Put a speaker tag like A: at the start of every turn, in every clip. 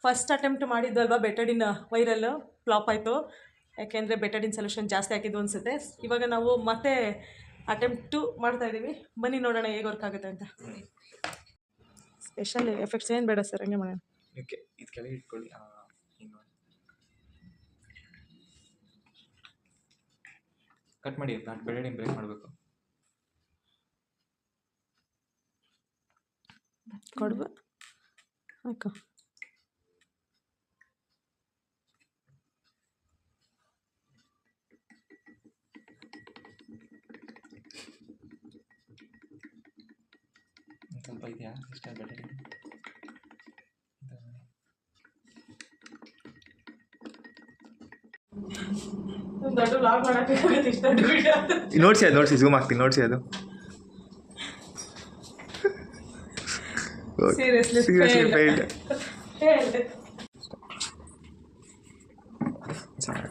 A: First attempt ಮಾಡಿದ್ವಲ್ವಾ ಬೆಟಡಿನ್ viral flap ಆಯಿತು, ಯಾಕೆಂದರೆ ಬೆಟಡಿನ್ solution ಜಾಸ್ತಿ ಹಾಕಿದ್ದು ಅನಿಸುತ್ತೆ. ಇವಾಗ ನಾವು ಮತ್ತೆ ಅಟೆಂಪ್ಟು ಮಾಡ್ತಾಯಿದ್ದೀವಿ, ಬನ್ನಿ ನೋಡೋಣ ಹೇಗೆ ವರ್ಕ್ ಆಗುತ್ತೆ ಅಂತ. ಸ್ಪೆಷಲ್ ಎಫೆಕ್ಟ್ಸ್ ಏನು ಬೇಡ ಸರ್, ಹಂಗೆ ಮಾಡೋಣ.
B: ಓಕೆ, ಇದು ಕೆಳಗೆ ಇಟ್ಕೊಳ್ಳಿ. ಕಟ್ ಮಾಡಿ, ಬೆಟಡಿನ್ ಬ್ರೇಕ್ ಮಾಡಬೇಕು.
A: ಕೊಡ್ಬ ಹಾಕು.
B: ಸ್ವಲ್ಪ ಇದೆಯಾ ಇಷ್ಟ ಬೆಟಡಿನ್? ನೋಡ್ಸಿ ಝೂಮ್ ಆಗ್ತೀನಿ, ನೋಡ್ಸಿ ಅದು.
A: Seriously failed.
B: Sorry.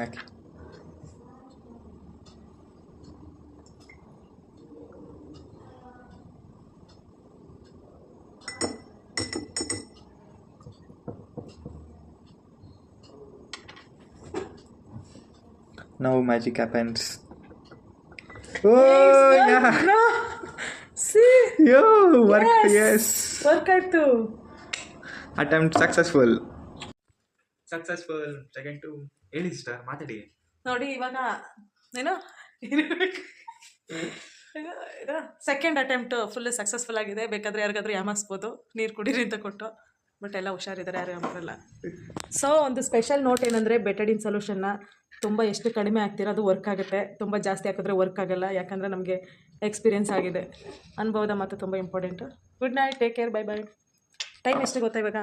A: ಹಾಕಿ.
B: Now magic happens.
A: Oh yeah. No. See.
B: Yo, work. Yes.
A: Work ಆಯ್ತು.
B: Attempt successful. Second to ಹೇಳಿ ಸಿಸ್ಟರ್, ಮಾತಾಡಿ.
A: ನೋಡಿ ಇವಾಗ ಏನು ಸೆಕೆಂಡ್ ಅಟೆಂಪ್ಟ್ ಫುಲ್ ಸಕ್ಸಸ್ಫುಲ್ ಆಗಿದೆ. ಬೇಕಾದರೆ ಯಾರಿಗಾದ್ರೂ ಯಾಮಾರಿಸ್ಬೋದು, ನೀರು ಕುಡೀರಿ ಅಂತ ಕೊಟ್ಟು. ಬಟ್ ಎಲ್ಲ ಹುಷಾರಿದ್ದಾರೆ, ಯಾರು ಯಾಮಾರಲ್ಲ. ಸೊ ಒಂದು ಸ್ಪೆಷಲ್ ನೋಟ್ ಏನಂದರೆ, ಬೆಟಡಿನ್ ಸೊಲ್ಯೂಷನ್ನ ತುಂಬ ಎಷ್ಟು ಕಡಿಮೆ ಆಗ್ತೀರ ಅದು ವರ್ಕ್ ಆಗುತ್ತೆ, ತುಂಬ ಜಾಸ್ತಿ ಹಾಕಿದ್ರೆ ವರ್ಕ್ ಆಗೋಲ್ಲ. ಯಾಕಂದರೆ ನಮಗೆ ಎಕ್ಸ್ಪೀರಿಯೆನ್ಸ್ ಆಗಿದೆ. ಅನುಭವದ ಮಾತು ತುಂಬ important. Good night, take care, bye bye. Time ಎಷ್ಟು ಗೊತ್ತಾ ಇವಾಗ?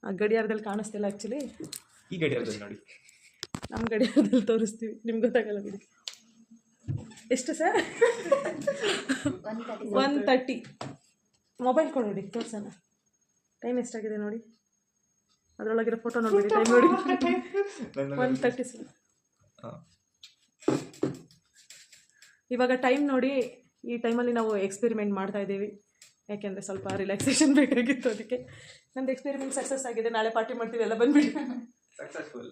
A: ಆ ಗಡಿಯಾರದಲ್ಲಿ ಕಾಣಿಸ್ತಿಲ್ಲ ಆ್ಯಕ್ಚುಲಿ.
B: ಈ ಗಡಿಯಾರದಲ್ಲಿ ನೋಡಿ,
A: ನಮ್ಮ ಗಡಿಯಾರದಲ್ಲಿ ತೋರಿಸ್ತೀವಿ, ನಿಮ್ಗೆ ಗೊತ್ತಾಗಲ್ಲ ಬಿಡಿ. ಎಷ್ಟು ಸರ್? 1:30. ಮೊಬೈಲ್ ಕೊಡಿ ತೋರ್ಸೋಣ. ಟೈಮ್ ಎಷ್ಟಾಗಿದೆ ನೋಡಿ, ಅದರೊಳಗಿರೋ ಫೋಟೋ ನೋಡಿಬಿಡಿ. ಟೈಮ್ ನೋಡಿ, 1:30 ಸರ್. ಇವಾಗ ಟೈಮ್ ನೋಡಿ. ಈ ಟೈಮಲ್ಲಿ ನಾವು ಎಕ್ಸ್ಪೆರಿಮೆಂಟ್ ಮಾಡ್ತಾ ಇದ್ದೀವಿ, ಯಾಕೆಂದರೆ ಸ್ವಲ್ಪ ರಿಲ್ಯಾಕ್ಸೇಷನ್ ಬೇಕಾಗಿತ್ತು. ಅದಕ್ಕೆ ನಂದು ಎಕ್ಸ್ಪೆರಿಮೆಂಟ್ ಸಕ್ಸಸ್ ಆಗಿದೆ. ನಾಳೆ ಪಾರ್ಟಿ ಮಾಡ್ತೀವಿ, ಎಲ್ಲ ಬಂದುಬಿಡಿ.
B: ಸಕ್ಸಸ್ಫುಲ್.